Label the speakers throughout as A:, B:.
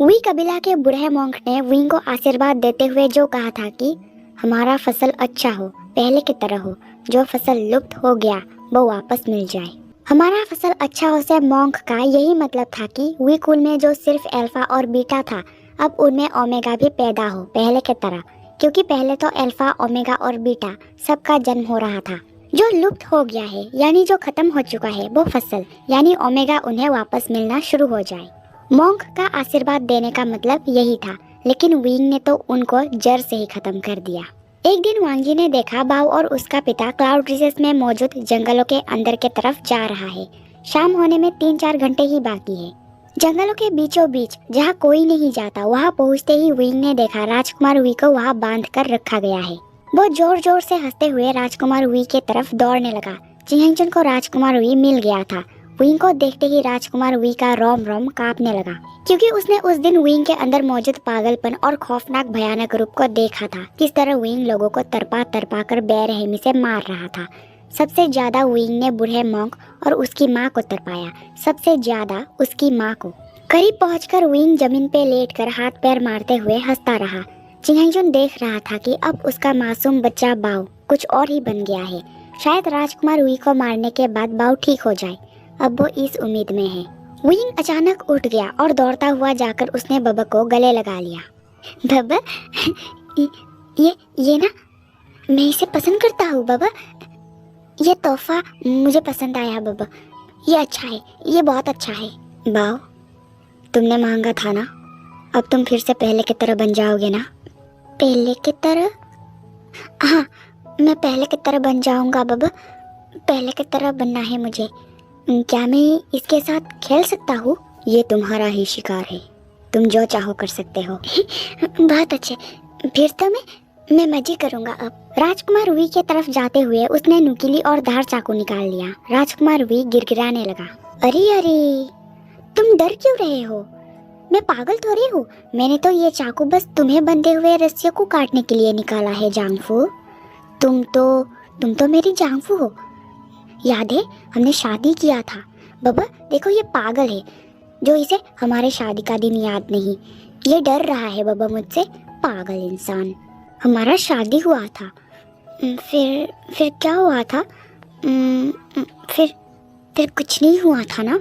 A: We कबीला के बूढ़े मॉन्क ने विंग को आशीर्वाद देते हुए जो कहा था कि हमारा फसल अच्छा हो, पहले की तरह हो, जो फसल लुप्त हो गया वो वापस मिल जाए। हमारा फसल अच्छा हो से मॉन्क का यही मतलब था कि वी कुल में जो सिर्फ अल्फा और बीटा था, अब उनमें ओमेगा भी पैदा हो पहले की तरह, क्योंकि पहले तो अल्फा, ओमेगा और बीटा सबका जन्म हो रहा था। जो लुप्त हो गया है यानी जो खत्म हो चुका है वो फसल यानी ओमेगा उन्हें वापस मिलना शुरू हो जाए। मॉन्क का आशीर्वाद देने का मतलब यही था, लेकिन विंग ने तो उनको जड़ से ही खत्म कर दिया। एक दिन वांगी ने देखा बाव और उसका पिता क्लाउड रिसेस में मौजूद जंगलों के अंदर के तरफ जा रहा है। शाम होने में 3-4 घंटे ही बाकी है। जंगलों के बीचों बीच जहाँ कोई नहीं जाता, वहाँ पहुँचते ही विंग ने देखा राजकुमार वी को वहाँ बांध कर रखा गया है। वो जोर जोर से हंसते हुए राजकुमार वी के तरफ दौड़ने लगा। चिंगचन को राजकुमार वी मिल गया था। विंग को देखते ही राजकुमार वी का रोम रोम कांपने लगा, क्योंकि उसने उस दिन विंग के अंदर मौजूद पागलपन और खौफनाक भयानक रूप को देखा था। किस तरह विंग लोगों को तरपा तरपा कर बेरहमी से मार रहा था। सबसे ज्यादा विंग ने बूढ़े मॉन्क और उसकी माँ को तरपाया, सबसे ज्यादा उसकी माँ को। करीब पहुंचकर विंग जमीन पे लेटकर हाथ पैर मारते हुए हंसता रहा। चिंगचन देख रहा था कि अब उसका मासूम बच्चा बाव कुछ और ही बन गया है। शायद राजकुमार वी को मारने के बाद बाव ठीक हो जाए, अब वो इस उम्मीद में है। विंग अचानक उठ गया और दौड़ता हुआ जाकर उसने बब्बा को गले लगा लिया। बब्बा, ये ना, मैं इसे पसंद करता हूँ बब्बा। ये तोहफा मुझे पसंद आया बब्बा। ये अच्छा है, ये बहुत अच्छा है। बाव, तुमने मांगा था ना, अब तुम फिर से पहले की तरह बन जाओगे ना? पहले की तरह? हाँ, मैं पहले की तरह बन जाऊंगा बब्बा। पहले की तरह बनना है मुझे। क्या मैं इसके साथ खेल सकता हूँ? ये तुम्हारा ही शिकार है, तुम जो चाहो कर सकते हो। बहुत अच्छे, फिर तो मैं मजे करूंगा अब। राजकुमार वी के तरफ जाते हुए उसने नुकीली और धार चाकू निकाल लिया। राजकुमार वी गिड़गिड़ाने लगा। अरे अरे, तुम डर क्यों रहे हो? मैं पागल थोड़ी हूँ। मैंने तो ये चाकू बस तुम्हें बंधे हुए रस्सियों को काटने के लिए निकाला है जांगफू। तुम तो मेरी जांगफू हो। याद है, हमने शादी किया था। बब्बा देखो, ये पागल है जो इसे हमारे शादी का दिन याद नहीं। ये डर रहा है बब्बा मुझसे, पागल इंसान। हमारा शादी हुआ था। फिर क्या हुआ था? फिर कुछ नहीं हुआ था ना?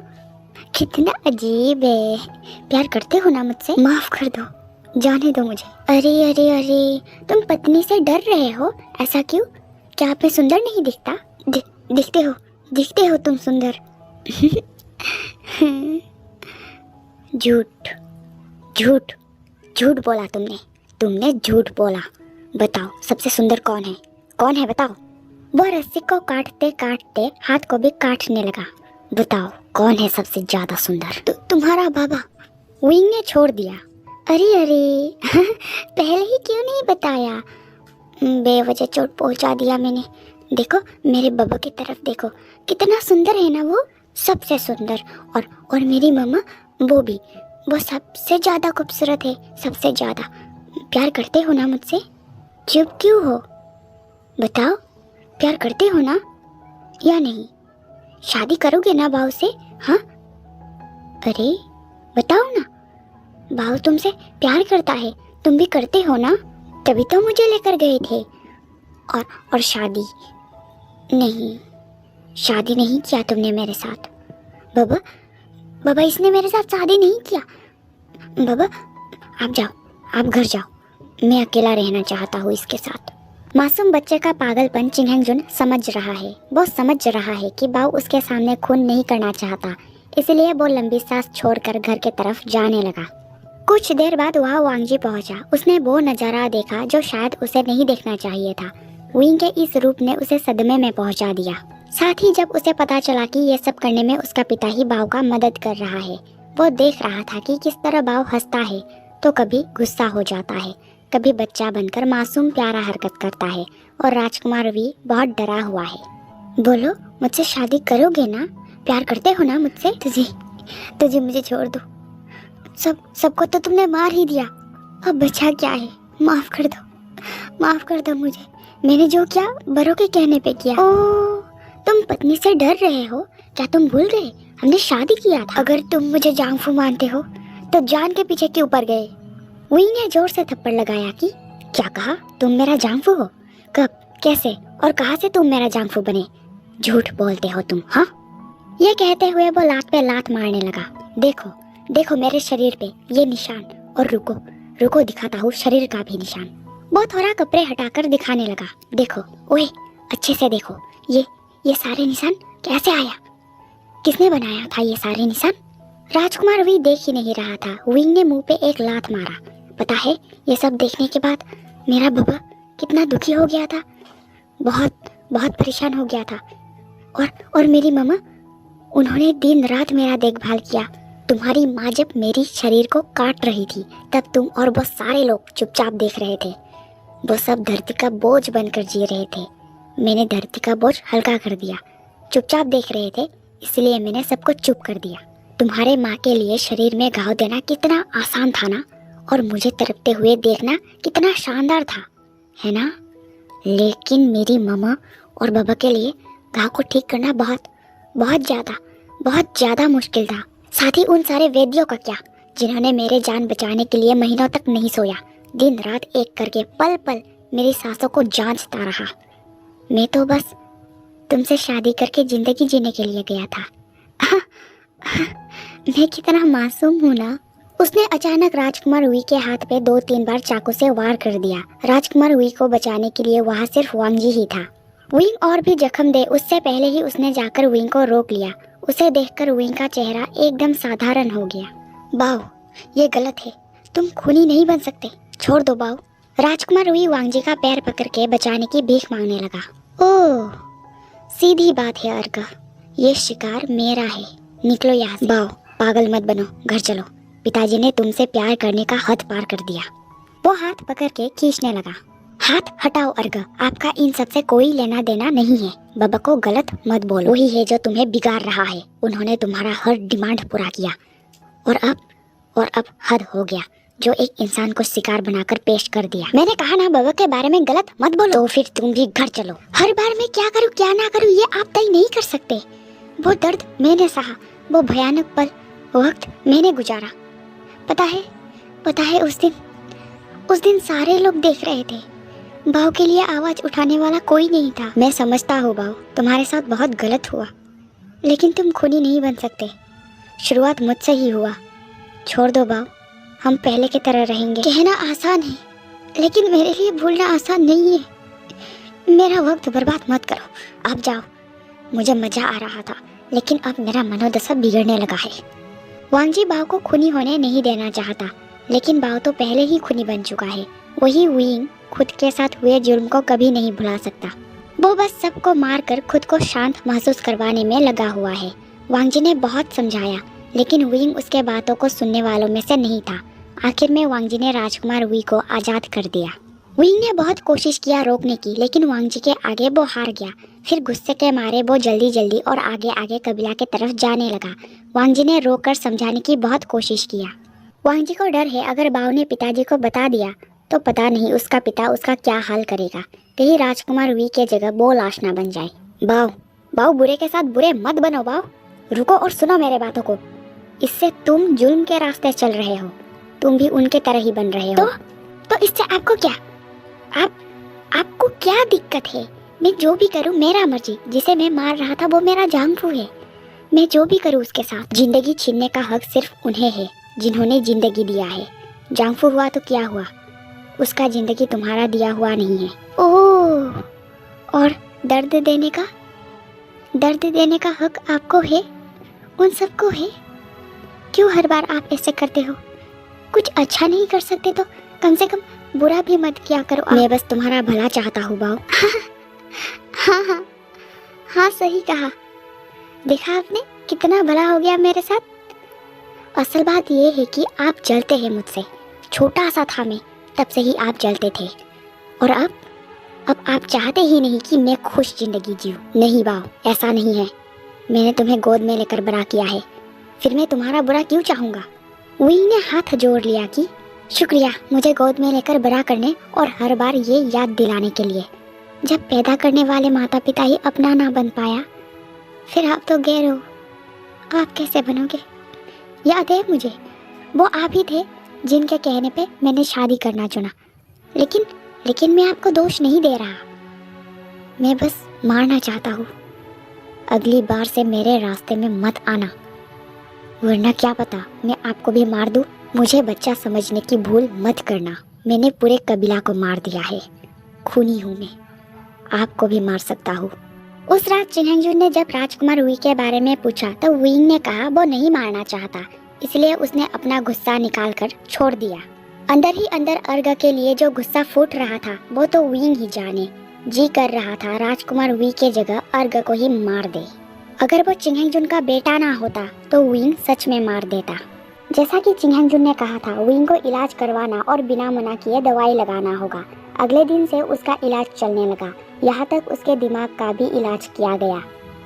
A: कितना अजीब है। प्यार करते हो ना मुझसे? माफ कर दो, जाने दो मुझे। अरे अरे अरे, तुम पत्नी से डर रहे हो, ऐसा क्यों? क्या आप में सुंदर नहीं दिखता? दिखते हो तुम सुंदर। झूठ झूठ झूठ बोला तुमने झूठ बोला। बताओ सबसे सुंदर कौन है? कौन है बताओ। वो रस्सी को काटते काटते हाथ को भी काटने लगा। बताओ कौन है सबसे ज्यादा सुंदर? तुम्हारा बाबा। विंग ने छोड़ दिया। अरे अरे, पहले ही क्यों नहीं बताया? बेवजह चोट पहुंचा दिया मैंने। देखो मेरे बाबा की तरफ देखो, कितना सुंदर है ना वो, सबसे सुंदर। और मेरी मम्मा, वो भी, वो सबसे ज्यादा खूबसूरत है, सबसे ज्यादा। प्यार करते हो ना मुझसे? चुप क्यों हो? बताओ, प्यार करते हो ना या नहीं? शादी करोगे ना बाव से? हाँ, अरे बताओ ना। बाव तुमसे प्यार करता है, तुम भी करते हो ना? तभी तो मुझे लेकर गए थे। और शादी नहीं किया तुमने मेरे साथ। बाबा इसने मेरे साथ शादी नहीं किया। बाबा आप जाओ, आप घर जाओ, मैं अकेला रहना चाहता हूँ इसके साथ। मासूम बच्चे का पागलपन चिंगचन समझ रहा है। वो समझ रहा है कि बाव उसके सामने खून नहीं करना चाहता, इसलिए वो लंबी सांस छोड़कर घर के तरफ जाने लगा। कुछ देर बाद वहाँ वांगजी पहुंचा। उसने वो नज़ारा देखा जो शायद उसे नहीं देखना चाहिए था। विंग के इस रूप ने उसे सदमे में पहुंचा दिया। साथ ही जब उसे पता चला कि ये सब करने में उसका पिता ही बाव का मदद कर रहा है, वो देख रहा था कि किस तरह बाव हंसता है तो कभी गुस्सा हो जाता है, कभी बच्चा बनकर मासूम प्यारा हरकत करता है, और राजकुमार भी बहुत डरा हुआ है। बोलो, मुझसे शादी करोगे ना? प्यार करते हो ना मुझसे? तुझे मुझे छोड़ दो। सबको तो तुमने मार ही दिया, अब बचा क्या है? माफ कर दो मुझे। मैंने जो किया बड़ों के कहने पे किया। ओह, तुम पत्नी से डर रहे हो? क्या तुम भूल गए हमने शादी किया था? अगर तुम मुझे जांगफू मानते हो तो जान के पीछे क्यों पड़ गए? विंग ने जोर से थप्पड़ लगाया कि क्या कहा? तुम मेरा जांगफू हो? कब, कैसे और कहां से तुम मेरा जांगफू बने? झूठ बोलते हो तुम, हाँ? ये कहते हुए वो लात पे लात मारने लगा। देखो देखो मेरे शरीर पे ये निशान, और रुको रुको दिखाता हूँ शरीर का भी निशान। वो थोड़ा कपड़े हटाकर दिखाने लगा। देखो, ओए अच्छे से देखो, ये सारे निशान कैसे आया? किसने बनाया था ये सारे निशान? राजकुमार वी देख ही नहीं रहा था। विंग ने मुंह पे एक लात मारा। पता है, ये सब देखने के बाद मेरा बब्बा कितना दुखी हो गया था, बहुत बहुत परेशान हो गया था। और मेरी मम्मा, उन्होंने दिन रात मेरा देखभाल किया। तुम्हारी माँ जब मेरी शरीर को काट रही थी तब तुम और वो सारे लोग चुपचाप देख रहे थे। वो सब धरती का बोझ बनकर जी रहे थे। मैंने धरती का बोझ हल्का कर दिया। चुपचाप देख रहे थे, इसलिए मैंने सबको चुप कर दिया। तुम्हारे माँ के लिए शरीर में घाव देना कितना आसान था ना, और मुझे तड़पते हुए देखना कितना शानदार था, है ना? लेकिन मेरी मम्मा और बाबा के लिए घाव को ठीक करना बहुत ज़्यादा मुश्किल था। साथ ही उन सारे वैद्यों का क्या, जिन्होंने मेरे जान बचाने के लिए महीनों तक नहीं सोया, दिन रात एक करके पल पल मेरी सांसों को जांचता रहा। मैं तो बस तुमसे शादी करके जिंदगी जीने के लिए गया था। मैं कितना मासूम हूँ ना। उसने अचानक राजकुमार वी के हाथ पे 2-3 बार चाकू से वार कर दिया। राजकुमार वी को बचाने के लिए वहाँ सिर्फ वांगजी ही था। विंग और भी जख्म दे उससे पहले ही उसने जाकर विंग को रोक लिया। उसे देखकर विंग का चेहरा एकदम साधारण हो गया। बाओ, ये गलत है, तुम खूनी नहीं बन सकते, छोड़ दो बाओ। राजकुमार वी वांगजी का पैर पकड़ के बचाने की भीख मांगने लगा। ओह, सीधी बात है अर्का, ये शिकार मेरा है, निकलो यहाँ से। बाओ, पागल मत बनो, घर चलो, पिताजी ने तुमसे प्यार करने का हद पार कर दिया। वो हाथ पकड़ के खींचने लगा। हाथ हटाओ अर्का, आपका इन सब से कोई लेना देना नहीं है। बाबा को गलत मत बोलो, वही है जो तुम्हें बिगाड़ रहा है। उन्होंने तुम्हारा हर डिमांड पूरा किया, और अब हद हो गया, जो एक इंसान को शिकार बनाकर पेश कर दिया। मैंने कहा ना बाबा के बारे में गलत मत बोलो। तो फिर तुम भी घर चलो। हर बार मैं क्या करूँ क्या ना करूँ ये आप तय नहीं कर सकते। वो दर्द मैंने सहा, वो भयानक पल वक्त मैंने गुजारा। पता है उस दिन सारे लोग देख रहे थे। बाव के लिए आवाज उठाने वाला कोई नहीं था। मैं समझता हूँ बाव, तुम्हारे साथ बहुत गलत हुआ, लेकिन तुम खूनी नहीं बन सकते। शुरुआत मुझसे ही हुआ। छोड़ दो बाव, हम पहले की तरह रहेंगे। कहना आसान है, लेकिन मेरे लिए भूलना आसान नहीं है। मेरा वक्त बर्बाद मत करो, आप जाओ। मुझे मजा आ रहा था, लेकिन अब मेरा मनोदशा बिगड़ने लगा है। वांगजी बाव को खूनी होने नहीं देना चाहता, लेकिन बाव तो पहले ही खूनी बन चुका है। वही विंग खुद के साथ हुए जुर्म को कभी नहीं भुला सकता। वो बस सबको मारकर खुद को शांत महसूस करवाने में लगा हुआ है। वांगजी ने बहुत समझाया, लेकिन विंग उसके बातों को सुनने वालों में से नहीं था। आखिर में वांगजी ने राजकुमार वी को आजाद कर दिया। विंग ने बहुत कोशिश किया रोकने की, लेकिन वांगजी के आगे वो हार गया। फिर गुस्से के मारे वो जल्दी और आगे कबीला के तरफ जाने लगा। वांगजी ने रोककर समझाने की बहुत कोशिश किया। वांगजी को डर है, अगर बाव ने पिताजी को बता दिया तो पता नहीं उसका पिता उसका क्या हाल करेगा। कहीं राजकुमार वी के जगह वो लाश ना बन जाए। बाव बुरे के साथ बुरे मत बनो। बाव, रुको और सुनो मेरे बातों को। इससे तुम जुल्म के रास्ते चल रहे हो, तुम भी उनके तरह ही बन रहे हो। तो इससे आपको क्या, आपको क्या दिक्कत है? मैं जो भी करूं मेरा मर्जी। जिसे मैं मार रहा था वो मेरा जांगफू है। मैं जो भी करूं उसके साथ। जिंदगी छीनने का हक सिर्फ उन्हें है जिन्होंने जिंदगी दिया है। जांगफू हुआ तो क्या हुआ, उसका जिंदगी तुम्हारा दिया हुआ नहीं है। ओह, और दर्द देने का हक आपको है, उन सबको है। क्यों हर बार आप ऐसे करते हो? कुछ अच्छा नहीं कर सकते तो कम से कम बुरा भी मत किया करो। मैं बस तुम्हारा भला चाहता हूँ बाव। हाँ, सही कहा। देखा आपने कितना भला हो गया मेरे साथ। असल बात ये है कि आप जलते हैं मुझसे। छोटा सा था मैं, तब से ही आप जलते थे, और अब आप चाहते ही नहीं कि मैं खुश जिंदगी जीऊं। नहीं बाव, ऐसा नहीं है। मैंने तुम्हें गोद में लेकर बड़ा किया है, फिर मैं तुम्हारा बुरा क्यों चाहूँगा? विंग ने हाथ जोड़ लिया कि शुक्रिया मुझे गोद में लेकर बड़ा करने और हर बार ये याद दिलाने के लिए। जब पैदा करने वाले माता पिता ही अपना ना बन पाया, फिर आप तो गैर हो, आप कैसे बनोगे? याद है मुझे, वो आप ही थे जिनके कहने पे मैंने शादी करना चुना। लेकिन मैं आपको दोष नहीं दे रहा, मैं बस मारना चाहता हूँ। अगली बार से मेरे रास्ते में मत आना, वरना क्या पता मैं आपको भी मार दूँ। मुझे बच्चा समझने की भूल मत करना, मैंने पूरे कबीला को मार दिया है, खूनी हूँ मैं, आपको भी मार सकता हूँ। उस रात चिन्हंगजुन ने जब राजकुमार वी के बारे में पूछा तो विंग ने कहा वो नहीं मारना चाहता, इसलिए उसने अपना गुस्सा निकालकर छोड़ दिया। अंदर ही अंदर अर्ग के लिए जो गुस्सा फूट रहा था वो तो विंग ही जाने। जी कर रहा था राजकुमार वी के जगह अर्ग को ही मार दे। अगर वो चिन्हंगजुन का बेटा ना होता तो विंग सच में मार देता। जैसा कि चिन्हंगजुन ने कहा था, विंग को इलाज करवाना और बिना मना किए दवाई लगाना होगा। अगले दिन से उसका इलाज चलने लगा, यहाँ तक उसके दिमाग का भी इलाज किया गया।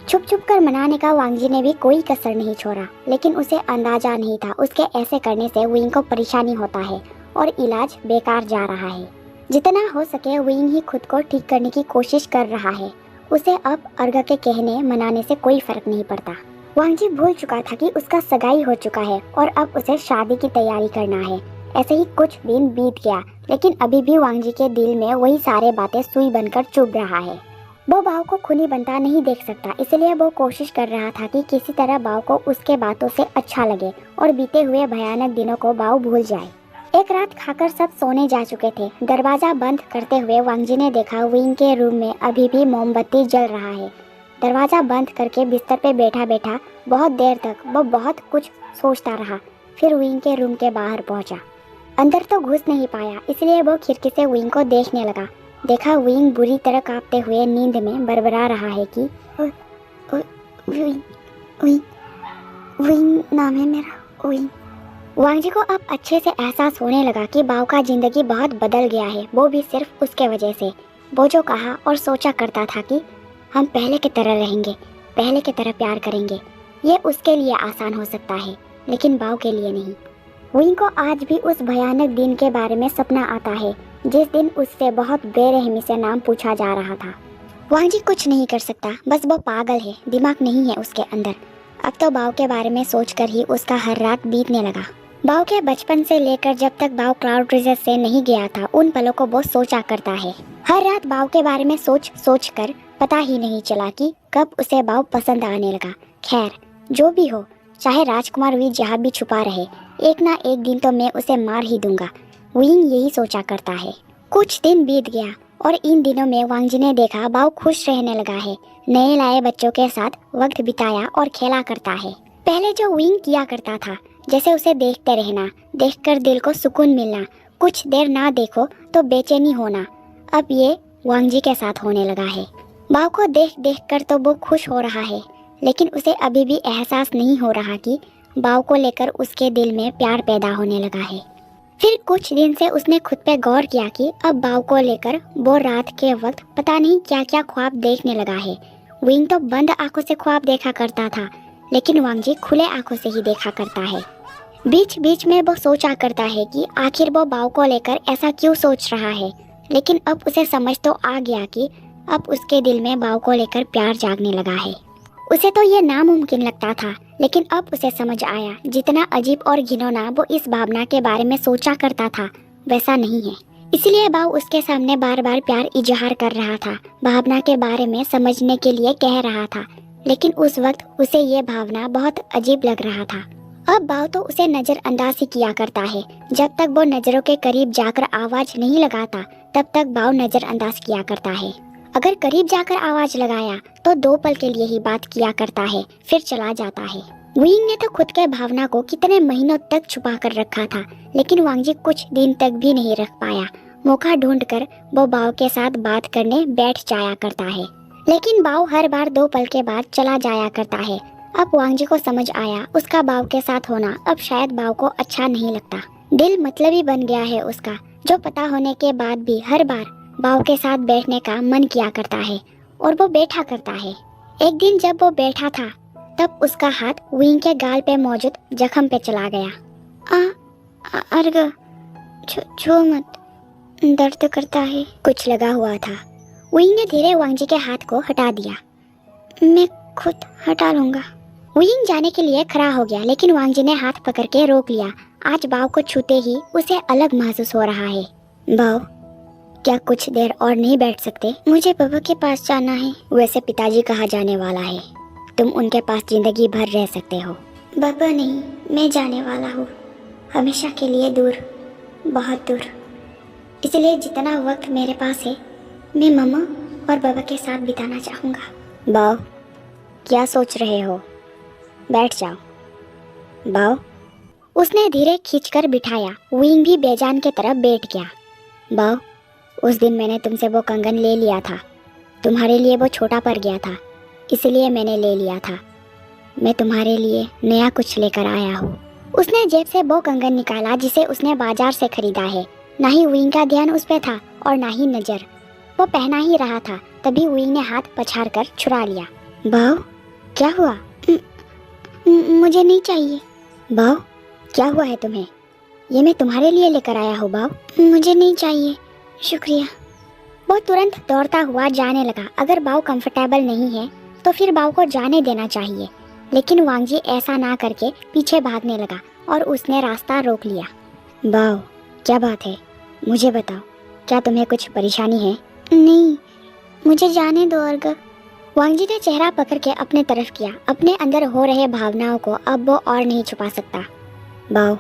A: छुप छुप कर मनाने का वांगजी ने भी कोई कसर नहीं छोड़ा, लेकिन उसे अंदाजा नहीं था उसके ऐसे करने से विंग को परेशानी होता है और इलाज बेकार जा रहा है। जितना हो सके विंग ही खुद को ठीक करने की कोशिश कर रहा है। उसे अब अर्ग के कहने मनाने से कोई फर्क नहीं पड़ता। वांगजी भूल चुका था कि उसका सगाई हो चुका है और अब उसे शादी की तैयारी करना है। ऐसे ही कुछ दिन बीत गया, लेकिन अभी भी वांगजी के दिल में वही सारे बातें सुई बनकर चुभ रहा है। वो बाव को खूनी बनता नहीं देख सकता, इसलिए वो कोशिश कर रहा था कि किसी तरह बाव को उसके बातों से अच्छा लगे और बीते हुए भयानक दिनों को बाव भूल जाए। एक रात खाकर सब सोने जा चुके थे। दरवाजा बंद करते हुए वांगजी ने देखा विंग के रूम में अभी भी मोमबत्ती जल रहा है। दरवाजा बंद करके बिस्तर पे बैठा बैठा बहुत देर तक वो बहुत कुछ सोचता रहा। फिर विंग के रूम के बाहर पहुंचा। अंदर तो घुस नहीं पाया, इसलिए वो खिड़की से विंग को देखने लगा। देखा विंग बुरी तरह कांपते हुए नींद में बड़बड़ा रहा है कि विंग नाम है मेरा, विंग। वांगजी को अब अच्छे से एहसास होने लगा कि बाव का जिंदगी बहुत बदल गया है, वो भी सिर्फ उसके वजह से। वो जो कहा और सोचा करता था कि हम पहले की तरह रहेंगे, पहले की तरह प्यार करेंगे, ये उसके लिए आसान हो सकता है, लेकिन बाव के लिए नहीं। विंग को आज भी उस भयानक दिन के बारे में सपना आता है जिस दिन उससे बहुत बेरहमी से नाम पूछा जा रहा था। वांगजी कुछ नहीं कर सकता, बस वो पागल है, दिमाग नहीं है उसके अंदर। अब तो बाव के बारे में सोचकर ही उसका हर रात बीतने लगा। बाव के बचपन से लेकर जब तक बाव क्लाउड रिजर्व से नहीं गया था, उन पलों को वो सोचा करता है। हर रात बाव के बारे में सोच कर पता ही नहीं चला कि कब उसे बाव पसंद आने लगा। खैर जो भी हो, चाहे राजकुमार वी जहाँ भी छुपा रहे, एक ना एक दिन तो मैं उसे मार ही दूंगा, विंग यही सोचा करता है। कुछ दिन बीत गया और इन दिनों में वांगजी ने देखा बाव खुश रहने लगा है। नए लाए बच्चों के साथ वक्त बिताया और खेला करता है। पहले जो विंग किया करता था, जैसे उसे देखते रहना, देखकर दिल को सुकून मिलना, कुछ देर ना देखो तो बेचैनी होना, अब ये वांगजी के साथ होने लगा है। बाव को देख देख कर तो वो खुश हो रहा है, लेकिन उसे अभी भी एहसास नहीं हो रहा कि बाव को लेकर उसके दिल में प्यार पैदा होने लगा है। फिर कुछ दिन से उसने खुद पे गौर किया कि अब बाव को लेकर वो रात के वक्त पता नहीं क्या क्या ख्वाब देखने लगा है। विंग तो बंद आंखों से ख्वाब देखा करता था, लेकिन वांगजी खुले आंखों से ही देखा करता है। बीच बीच में वो सोचा करता है कि आखिर वो बाव को लेकर ऐसा क्यों सोच रहा है, लेकिन अब उसे समझ तो आ गया कि अब उसके दिल में बाव को लेकर प्यार जागने लगा है। उसे तो ये नामुमकिन लगता था, लेकिन अब उसे समझ आया जितना अजीब और घिनौना वो इस भावना के बारे में सोचा करता था वैसा नहीं है। इसलिए बाव उसके सामने बार बार प्यार इजहार कर रहा था, भावना के बारे में समझने के लिए कह रहा था, लेकिन उस वक्त उसे ये भावना बहुत अजीब लग रहा था। अब बाव तो उसे नजरअंदाज ही किया करता है। जब तक वो नजरों के करीब जाकर आवाज नहीं लगाता तब तक बाव नजरअंदाज किया करता है। अगर करीब जाकर आवाज लगाया तो 2 पल के लिए ही बात किया करता है, फिर चला जाता है। विंग ने तो खुद के भावना को कितने महीनों तक छुपा कर रखा था, लेकिन वांगजी कुछ दिन तक भी नहीं रख पाया। मौका ढूंढकर वो बाव के साथ बात करने बैठ जाया करता है, लेकिन बाव हर बार 2 पल के बाद चला जाया करता है। अब वांगजी को समझ आया उसका बाव के साथ होना अब शायद बाव को अच्छा नहीं लगता। दिल मतलबी बन गया है उसका, जो पता होने के बाद भी हर बार बाव के साथ बैठने का मन किया करता है और वो बैठा करता है। एक दिन जब वो बैठा था तब उसका हाथ विंग के गाल पे मौजूद जख्म पे चला गया। अर्ग छो मत, दर्द करता है, कुछ लगा हुआ था। विंग ने धीरे वांगजी के हाथ को हटा दिया। मैं खुद हटा लूंगा। विंग जाने के लिए खड़ा हो गया, लेकिन वांगजी ने हाथ पकड़ के रोक लिया। आज बाव को छूते ही उसे अलग महसूस हो रहा है। बाव, क्या कुछ देर और नहीं बैठ सकते? मुझे बाबा के पास जाना है। वैसे पिताजी कहाँ जाने वाला है? तुम उनके पास जिंदगी भर रह सकते हो। बाबा नहीं, मैं जाने वाला हूँ, हमेशा के लिए दूर, बहुत दूर। इसलिए जितना वक्त मेरे पास है मैं मम्मा और बाबा के साथ बिताना चाहूँगा। बाव, क्या सोच रहे हो? बैठ जाओ। बाव, उसने धीरे खींचकर बिठाया। विंग भी बेजान के तरफ बैठ गया। बाव, उस दिन मैंने तुमसे वो कंगन ले लिया था। तुम्हारे लिए वो छोटा पड़ गया था, इसलिए मैंने ले लिया था। मैं तुम्हारे लिए नया कुछ लेकर आया हूँ। उसने जेब से वो कंगन निकाला जिसे उसने बाजार से खरीदा है। ना ही विंग का ध्यान उस पे था और ना ही नजर। वो पहना ही रहा था, तभी विंग ने हाथ पछाड़ कर छुड़ा लिया। बाव, क्या हुआ? मुझे नहीं चाहिए। बाव, क्या हुआ है तुम्हें? ये मैं तुम्हारे लिए लेकर आया हूँ बाव। मुझे नहीं चाहिए, शुक्रिया। वो तुरंत दौड़ता हुआ जाने लगा। अगर बाव कंफर्टेबल नहीं है तो फिर बाव को जाने देना चाहिए, लेकिन वांगजी ऐसा ना करके पीछे भागने लगा और उसने रास्ता रोक लिया। बाव, क्या बात है? मुझे बताओ, क्या तुम्हें कुछ परेशानी है? नहीं, मुझे जाने दो अर्ग। वांगजी ने चेहरा पकड़ के अपने तरफ किया। अपने अंदर हो रहे भावनाओं को अब वो और नहीं छुपा सकता। बाव,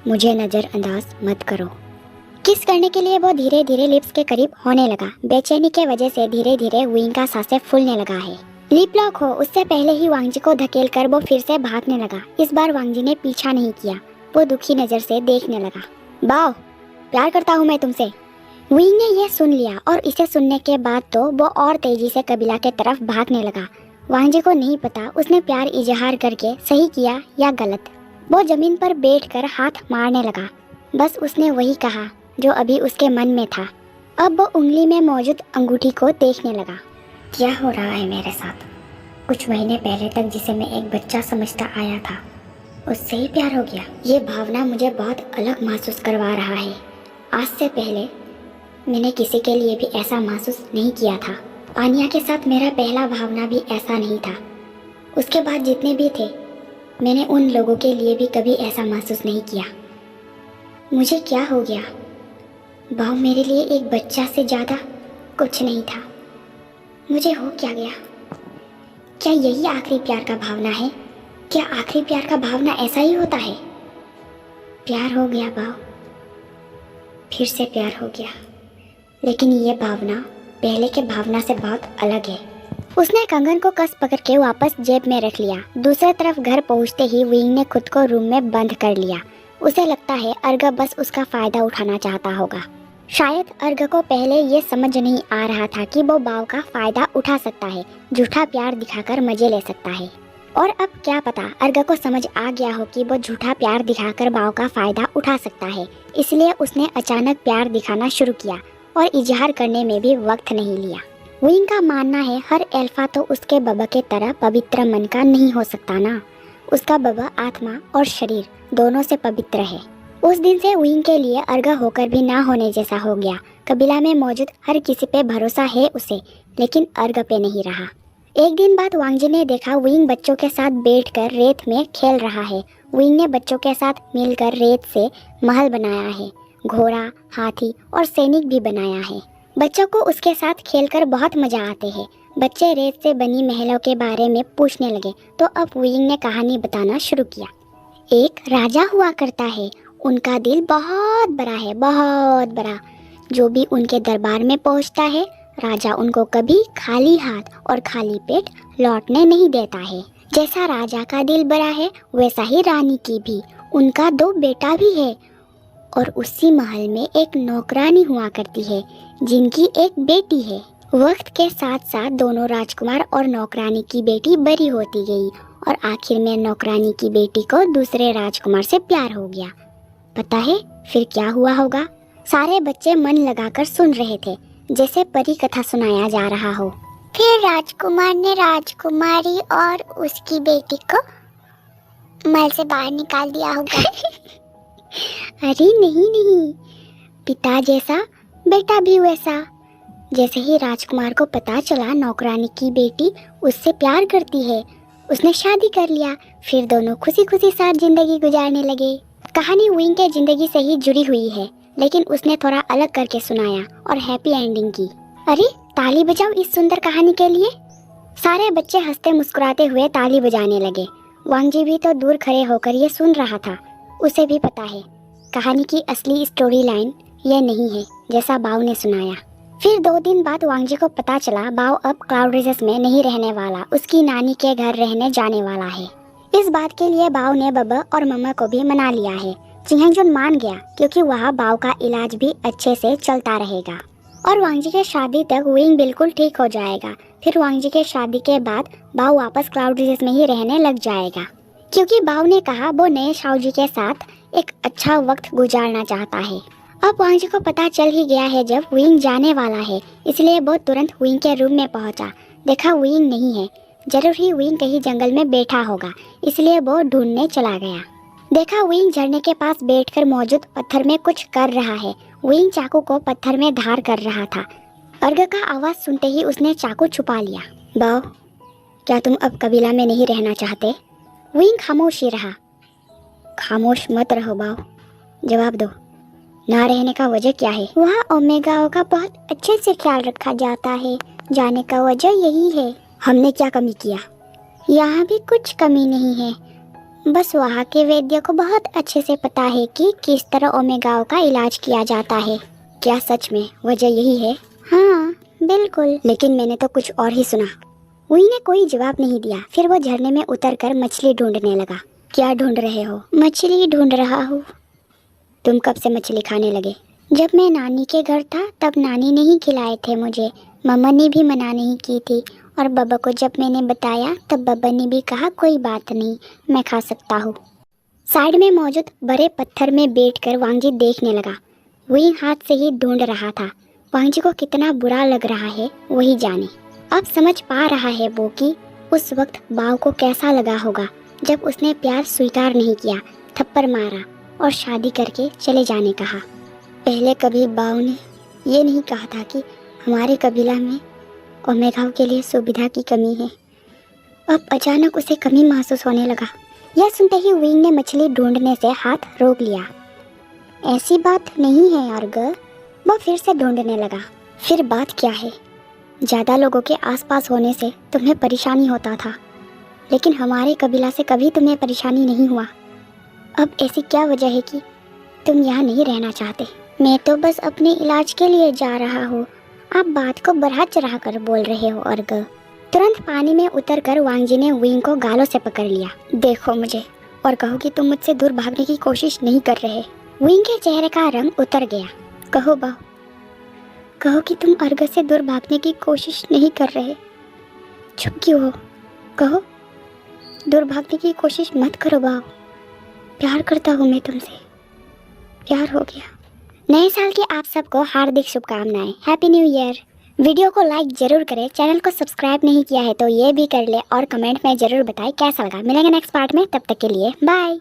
A: मुझे नज़रअंदाज मत करो। किस करने के लिए वो धीरे धीरे लिप्स के करीब होने लगा। बेचैनी के वजह से धीरे धीरे विंग का सांसें फूलने लगा है। लिप लॉक हो उससे पहले ही वांगजी को धकेल कर वो फिर से भागने लगा। इस बार वांगजी ने पीछा नहीं किया। वो दुखी नजर से देखने लगा। बाव, प्यार करता हूँ मैं तुमसे। विंग ने यह सुन लिया और इसे सुनने के बाद तो वो और तेजी से कबीला के तरफ भागने लगा। वांगजी को नहीं पता उसने प्यार इजहार करके सही किया या गलत। वो जमीन पर बैठकर हाथ मारने लगा। बस उसने वही कहा जो अभी उसके मन में था। अब वो उंगली में मौजूद अंगूठी को देखने लगा। क्या हो रहा है मेरे साथ? कुछ महीने पहले तक जिसे मैं एक बच्चा समझता आया था, उससे ही प्यार हो गया। ये भावना मुझे बहुत अलग महसूस करवा रहा है। आज से पहले मैंने किसी के लिए भी ऐसा महसूस नहीं किया था। आनिया के साथ मेरा पहला भावना भी ऐसा नहीं था। उसके बाद जितने भी थे, मैंने उन लोगों के लिए भी कभी ऐसा महसूस नहीं किया। मुझे क्या हो गया? बाव मेरे लिए एक बच्चा से ज़्यादा कुछ नहीं था। मुझे हो क्या गया? क्या यही आखिरी प्यार का भावना है? क्या आखिरी प्यार का भावना ऐसा ही होता है? प्यार हो गया बाव, फिर से प्यार हो गया। लेकिन ये भावना पहले के भावना से बहुत अलग है। उसने कंगन को कस पकड़ के वापस जेब में रख लिया। दूसरी तरफ घर पहुंचते ही विंग ने खुद को रूम में बंद कर लिया। उसे लगता है अर्ग बस उसका फायदा उठाना चाहता होगा। शायद अर्ग को पहले ये समझ नहीं आ रहा था कि वो बाव का फायदा उठा सकता है, झूठा प्यार दिखाकर मजे ले सकता है। और अब क्या पता अर्ग को समझ आ गया हो कि वो झूठा प्यार दिखाकर बाव का फायदा उठा सकता है। इसलिए उसने अचानक प्यार दिखाना शुरू किया और इजहार करने में भी वक्त नहीं लिया। विंग का मानना है हर एल्फा तो उसके बाबा के तरह पवित्र मन का नहीं हो सकता ना। उसका बाबा आत्मा और शरीर दोनों से पवित्र है। उस दिन से विंग के लिए अर्ग होकर भी ना होने जैसा हो गया। कबीला में मौजूद हर किसी पे भरोसा है उसे, लेकिन अर्ग पे नहीं रहा। एक दिन बाद वांगजी ने देखा विंग बच्चों के साथ बैठकर रेत में खेल रहा है। विंग ने बच्चों के साथ मिलकर रेत से महल बनाया है, घोड़ा, हाथी और सैनिक भी बनाया है। बच्चों को उसके साथ खेलकर बहुत मजा आते हैं। बच्चे रेत से बनी महलों के बारे में पूछने लगे तो अब विंग ने कहानी बताना शुरू किया। एक राजा हुआ करता है, उनका दिल बहुत बड़ा है, बहुत बड़ा। जो भी उनके दरबार में पहुंचता है, राजा उनको कभी खाली हाथ और खाली पेट लौटने नहीं देता है। जैसा राजा का दिल बड़ा है, वैसा ही रानी की भी। उनका 2 बेटा भी है और उसी महल में एक नौकरानी हुआ करती है जिनकी एक बेटी है। वक्त के साथ साथ दोनों राजकुमार और नौकरानी की बेटी बड़ी होती गई और आखिर में नौकरानी की बेटी को दूसरे राजकुमार से प्यार हो गया। पता है फिर क्या हुआ होगा? सारे बच्चे मन लगाकर सुन रहे थे, जैसे परी कथा सुनाया जा रहा हो। फिर राजकुमार ने राजकुमारी और उसकी बेटी को महल से बाहर निकाल दिया होगा। अरे नहीं नहीं, पिता जैसा बेटा भी वैसा। जैसे ही राजकुमार को पता चला नौकरानी की बेटी उससे प्यार करती है, उसने शादी कर लिया। फिर दोनों खुशी खुशी साथ जिंदगी गुजारने लगे। कहानी विंग के जिंदगी से ही जुड़ी हुई है, लेकिन उसने थोड़ा अलग करके सुनाया और हैप्पी एंडिंग की। अरे ताली बजाओ इस सुंदर कहानी के लिए। सारे बच्चे हंसते मुस्कुराते हुए ताली बजाने लगे। वांगजी भी तो दूर खड़े होकर ये सुन रहा था। उसे भी पता है कहानी की असली स्टोरी लाइन ये नहीं है जैसा बाव ने सुनाया। फिर 2 दिन बाद वांगजी को पता चला बाव अब क्लाउड रेसेस में नहीं रहने वाला, उसकी नानी के घर रहने जाने वाला है। इस बात के लिए बाव ने बब्बा और मम्मा को भी मना लिया है। चिंगजुन मान गया क्योंकि वहाँ बाव का इलाज भी अच्छे से चलता रहेगा और वांगजी के शादी तक विंग बिल्कुल ठीक हो जाएगा। फिर वांगजी के शादी के बाद बाव वापस क्लाउड रेसेस में ही रहने लग जाएगा, क्योंकि बाव ने कहा वो नए शाओजी के साथ एक अच्छा वक्त गुजारना चाहता है। अब वांगजी को पता चल ही गया है जब विंग जाने वाला है, इसलिए वो तुरंत विंग के रूम में पहुंचा। देखा विंग नहीं है, जरूर ही विंग कहीं जंगल में बैठा होगा, इसलिए वो ढूंढने चला गया। देखा विंग झरने के पास बैठकर मौजूद पत्थर में कुछ कर रहा है। विंग चाकू को पत्थर में धार कर रहा था। अर्घ का आवाज सुनते ही उसने चाकू छुपा लिया। बाव, क्या तुम अब कबीला में नहीं रहना चाहते? विंग खामोश ही रहा। खामोश मत रहो बाव, जवाब दो, ना रहने का वजह क्या है? वहाँ ओमेगाओ का बहुत अच्छे से ख्याल रखा जाता है, जाने का वजह यही है। हमने क्या कमी किया? यहाँ भी कुछ कमी नहीं है, बस वहाँ के वैद्य को बहुत अच्छे से पता है कि किस तरह ओमेगाओ का इलाज किया जाता है। क्या सच में वजह यही है? हाँ बिल्कुल, लेकिन मैंने तो कुछ और ही सुना। विंग ने कोई जवाब नहीं दिया। फिर वो झरने में उतरकर मछली ढूंढने लगा। क्या ढूंढ रहे हो? मछली ढूंढ रहा हूँ। तुम कब से मछली खाने लगे? जब मैं नानी के घर था तब नानी ने ही खिलाए थे मुझे। मम्मा ने भी मना नहीं की थी और बब्बा को जब मैंने बताया तब बब्बा ने भी कहा कोई बात नहीं, मैं खा सकता हूँ। साइड में मौजूद बड़े पत्थर में बैठकर वांगजी देखने लगा। विंग हाथ से ही ढूंढ रहा था। वांगजी को कितना बुरा लग रहा है वही जाने। अब समझ पा रहा है वो कि उस वक्त बाव को कैसा लगा होगा जब उसने प्यार स्वीकार नहीं किया, थप्पड़ मारा और शादी करके चले जाने कहा। पहले कभी बाव ने ये नहीं कहा था कि हमारे कबीला में ओमेगाओ के लिए सुविधा की कमी है। अब अचानक उसे कमी महसूस होने लगा। यह सुनते ही विंग ने मछली ढूंढने से हाथ रोक लिया। ऐसी बात नहीं है अर्घ, वो फिर से ढूंढने लगा। फिर बात क्या है? ज़्यादा लोगों के आसपास होने से तुम्हें परेशानी होता था, लेकिन हमारे कबीला से कभी तुम्हें परेशानी नहीं हुआ। अब ऐसी क्या वजह है कि तुम यहाँ नहीं रहना चाहते? मैं तो बस अपने इलाज के लिए जा रहा हूँ, आप बात को बढ़ा चढ़ा कर बोल रहे हो अर्घ। तुरंत पानी में उतरकर वांगजी ने विंग को गालों से पकड़ लिया। देखो मुझे और कहो कि तुम मुझसे दूर भागने की कोशिश नहीं कर रहे। विंग के चेहरे का रंग उतर गया। कहो बाव, कहो कि तुम अर्घ से दूर भागने की कोशिश नहीं कर रहे। चुप क्यों हो? कहो, दूर भागने की कोशिश मत करो बाव, प्यार करता हूँ मैं तुमसे, प्यार हो गया। नए साल की आप सबको हार्दिक शुभकामनाएं। Happy new year. वीडियो को लाइक जरूर करें, चैनल को सब्सक्राइब नहीं किया है तो ये भी कर ले और कमेंट में जरूर बताएं कैसा लगा। मिलेंगे नेक्स्ट पार्ट में, तब तक के लिए बाय।